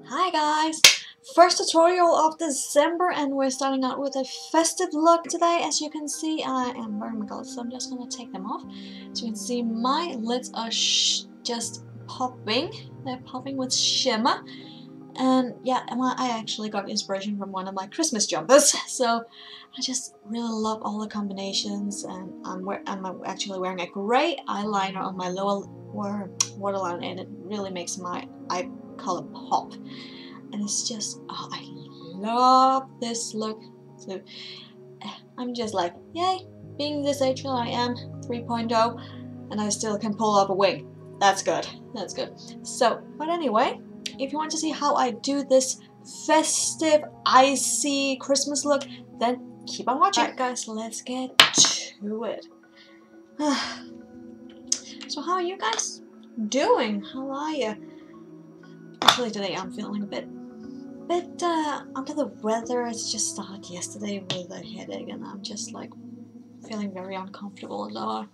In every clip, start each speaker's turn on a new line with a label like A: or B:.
A: Hi guys! First tutorial of December and we're starting out with a festive look today. As you can see, I am wearing my glasses, so I'm just gonna take them off. As you can see, my lids are just popping. They're popping with shimmer. And yeah, I actually got inspiration from one of my Christmas jumpers. So I just really love all the combinations, and I'm actually wearing a grey eyeliner on my lower waterline, and it really makes my eye color pop. And it's just, oh, I love this look. So I'm just like, yay, being this age that I am, 3.0, and I still can pull off a wing. That's good, that's good. So, but anyway, if you want to see how I do this festive, icy Christmas look, then keep on watching. Alright guys, let's get to it. So how are you guys doing? How are you? Actually today I'm feeling a bit under the weather. It's just started yesterday with a headache and I'm just like feeling very uncomfortable and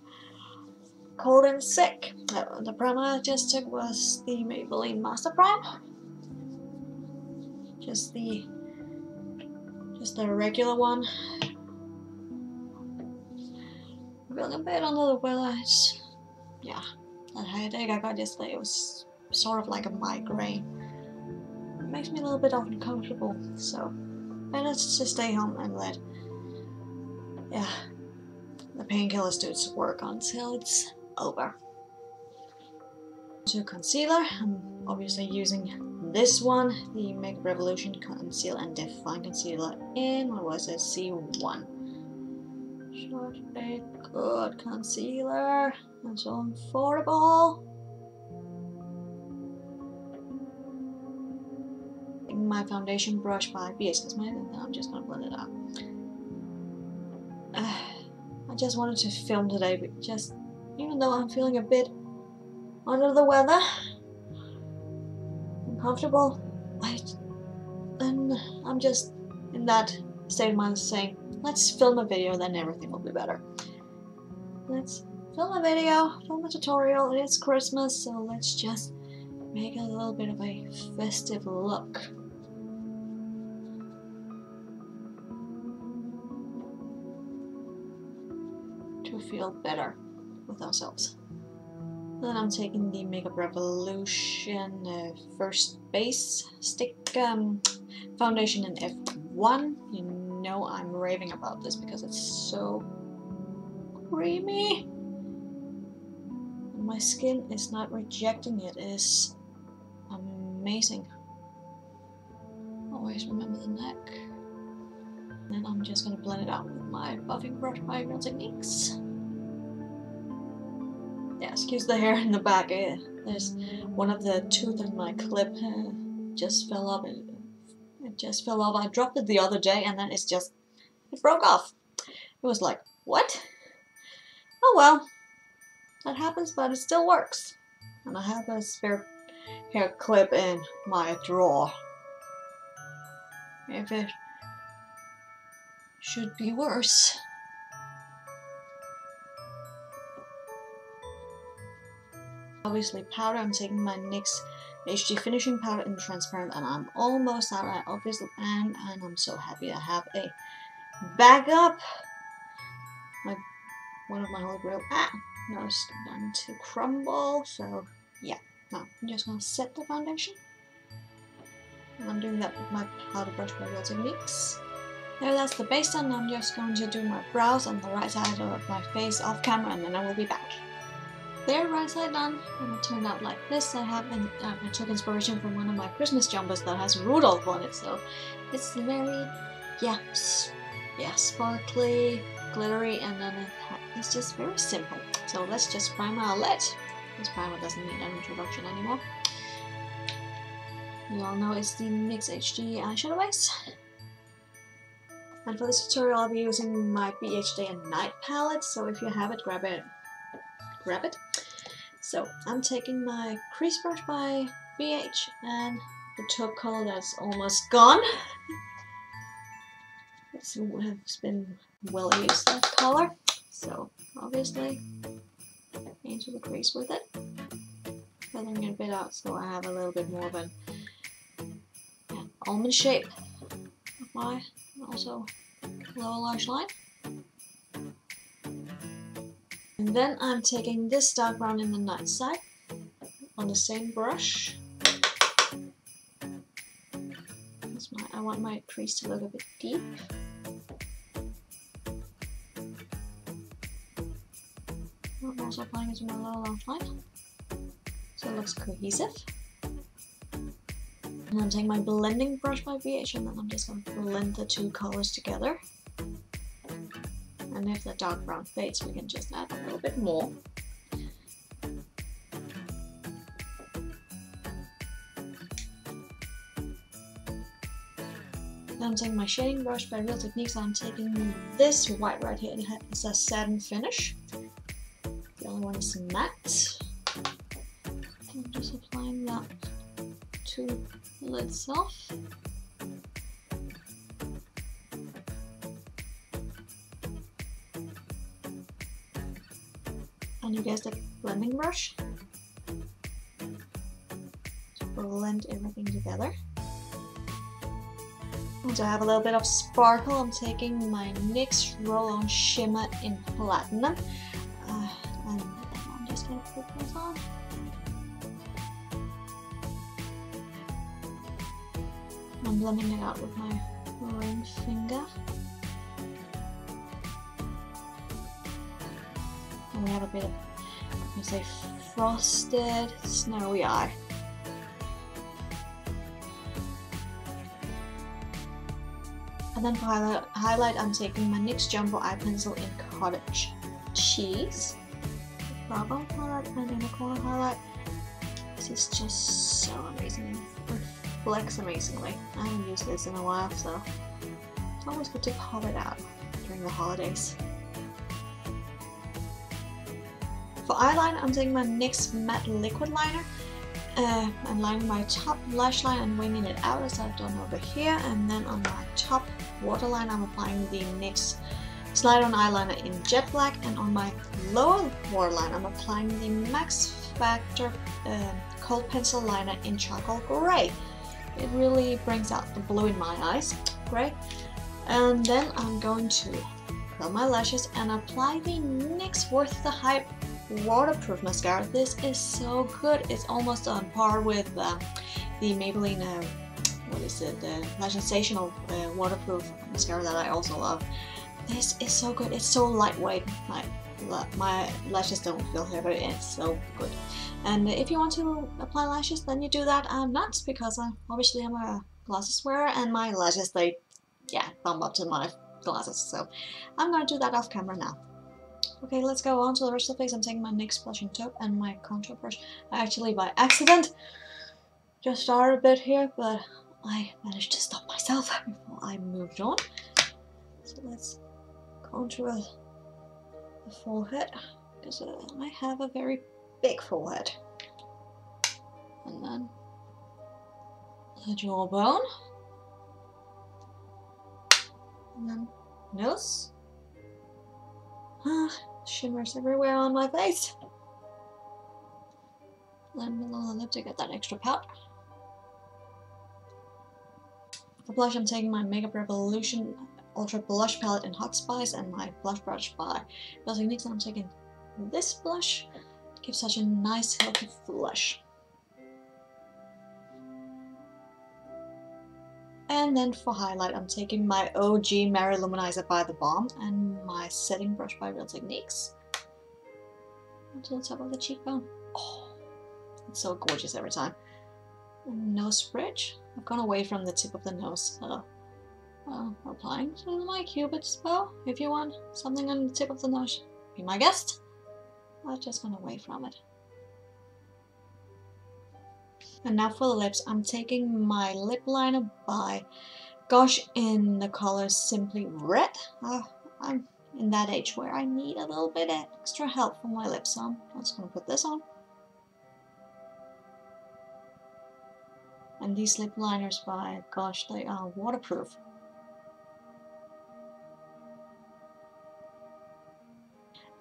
A: cold and sick. The primer I just took was the Maybelline Master Prime. Just the regular one. I'm feeling a bit under the weather. Yeah, that headache I got yesterday, it was sort of like a migraine. It makes me a little bit uncomfortable, so better to stay home and let the painkillers do its work until it's over. To concealer, I'm obviously using this one, the Makeup Revolution Conceal and Define Concealer in, what was it, C1. Short, a good concealer, and so affordable. My foundation brush by Beauties, and I'm just gonna blend it out. I just wanted to film today, but even though I'm feeling a bit under the weather, uncomfortable, and I'm just in that state of mind saying, let's film a video, then everything will be better. Let's film a video, film a tutorial. It's Christmas, so let's just make a little bit of a festive look. To feel better with ourselves. Then I'm taking the Makeup Revolution First Base Stick Foundation in F1. You know I'm raving about this because it's so creamy. And my skin is not rejecting it. It is amazing. Always remember the neck. Then I'm just gonna blend it out with my buffing brush by Real Techniques. Yeah, excuse the hair in the back. There's one of the tooth in my clip just fell off. It just fell off. I dropped it the other day and then it broke off. It was like, what? Oh well, that happens, but it still works. And I have a spare hair clip in my drawer. If it should be worse. Obviously powder, I'm taking my NYX HD finishing powder in transparent and I'm almost out. And I'm so happy I have a backup. One of my holy grail. Now it's starting to crumble. So yeah, now I'm just gonna set the foundation. And I'm doing that with my powder brush by Real Techniques. There, that's the base done. I'm just going to do my brows and the right side of my face off camera and then I will be back. There, right side done, and it turned out like this. I took inspiration from one of my Christmas jumpers that has Rudolph on it, so it's very, sparkly, glittery, and then it's just very simple. So let's just prime our lid. This primer doesn't need an introduction anymore. You all know it's the NYX HD eyeshadow base. And for this tutorial I'll be using my BH Day and Night palette, so if you have it, grab it. So I'm taking my crease brush by BH and the taupe color that's almost gone. It's been well used, that color. So obviously into the crease with it. Feathering it a bit out so I have a little bit more of an almond shape of my also lower lash line. And then I'm taking this dark brown in the night side on the same brush. I want my crease to look a bit deep. I'm also applying it to my lower lash line, so it looks cohesive. And I'm taking my blending brush by BH, and then I'm just going to blend the two colors together. And if the dark brown fades, we can just add a little bit more. Then I'm taking my shading brush by Real Techniques. I'm taking this white right here. It's a satin finish. The other one is matte. I'm just applying that to the lid itself. And you guys the blending brush to blend everything together. And to have a little bit of sparkle, I'm taking my NYX Roll-On Shimmer in Platinum. And I'm just going to put this on. I'm blending it out with my ring finger. And we have a bit of, I say, frosted snowy eye. And then for highlight, I'm taking my NYX Jumbo Eye Pencil in Cottage Cheese. Brow bone highlight and inner corner highlight. This is just so amazing. It reflects amazingly. I haven't used this in a while, so it's always good to pop it out during the holidays. For eyeliner, I'm taking my NYX Matte Liquid Liner. I'm lining my top lash line and winging it out as I've done over here, and then on my top waterline I'm applying the NYX Slide On Eyeliner in Jet Black, and on my lower waterline I'm applying the Max Factor Cold Pencil Liner in Charcoal Grey. It really brings out the blue in my eyes. Great. And then I'm going to curl my lashes and apply the NYX Worth the Hype waterproof mascara. This is so good. It's almost on par with the Maybelline what is it, the Lash Sensational waterproof mascara that I also love. This is so good. It's so lightweight. My lashes don't feel heavy. It's so good. And if you want to apply lashes, then you do that. I'm not, because obviously I'm a glasses wearer and my lashes, they bump up to my glasses. So I'm going to do that off camera now. Okay, let's go on to the rest of the face. I'm taking my NYX blushing taupe and my contour brush. I actually, by accident, just started a bit here, but I managed to stop myself before I moved on. So let's contour the forehead, because I have a very big forehead. And then the jawbone. And then nose. Shimmers everywhere on my face. Then below the lip to get that extra pout. For blush, I'm taking my Makeup Revolution Ultra Blush Palette in Hot Spice and my blush brush by Real Techniques. I'm taking this blush. It gives such a nice, healthy flush. And then for highlight, I'm taking my OG Mary Luminizer by The Balm and my setting brush by Real Techniques onto the top of the cheekbone. Oh, it's so gorgeous every time. And nose bridge. I've gone away from the tip of the nose, so applying to my Cupid's bow. If you want something on the tip of the nose, be my guest. I've just gone away from it. And now for the lips, I'm taking my lip liner by Gosh in the color Simply Red. I'm in that age where I need a little bit extra help for my lips, so I'm just going to put this on. And these lip liners by Gosh, they are waterproof.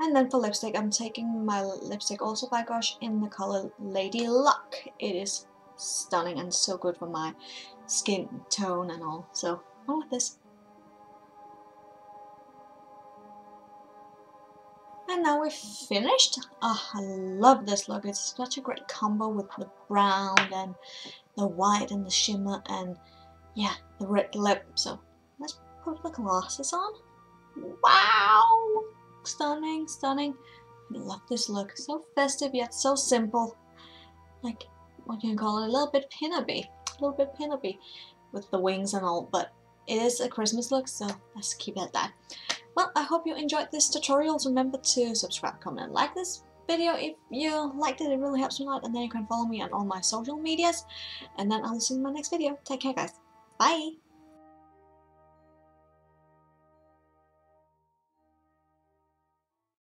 A: And then for lipstick, I'm taking my lipstick also by Gosh in the color Lady Luck. It is stunning and so good for my skin tone and all. So on with this. And now we've finished. Oh, I love this look. It's such a great combo with the brown and the white and the shimmer and yeah, the red lip. So let's put the glasses on. Wow! Stunning, stunning. I love this look. So festive yet so simple. Like, what you can call it, a little bit pin-uppy. A little bit pin-uppy with the wings and all, but it is a Christmas look, so let's keep it at that. Well, I hope you enjoyed this tutorial. Remember to subscribe, comment, and like this video if you liked it. It really helps me a lot. And then you can follow me on all my social medias. And then I'll see you in my next video. Take care, guys. Bye!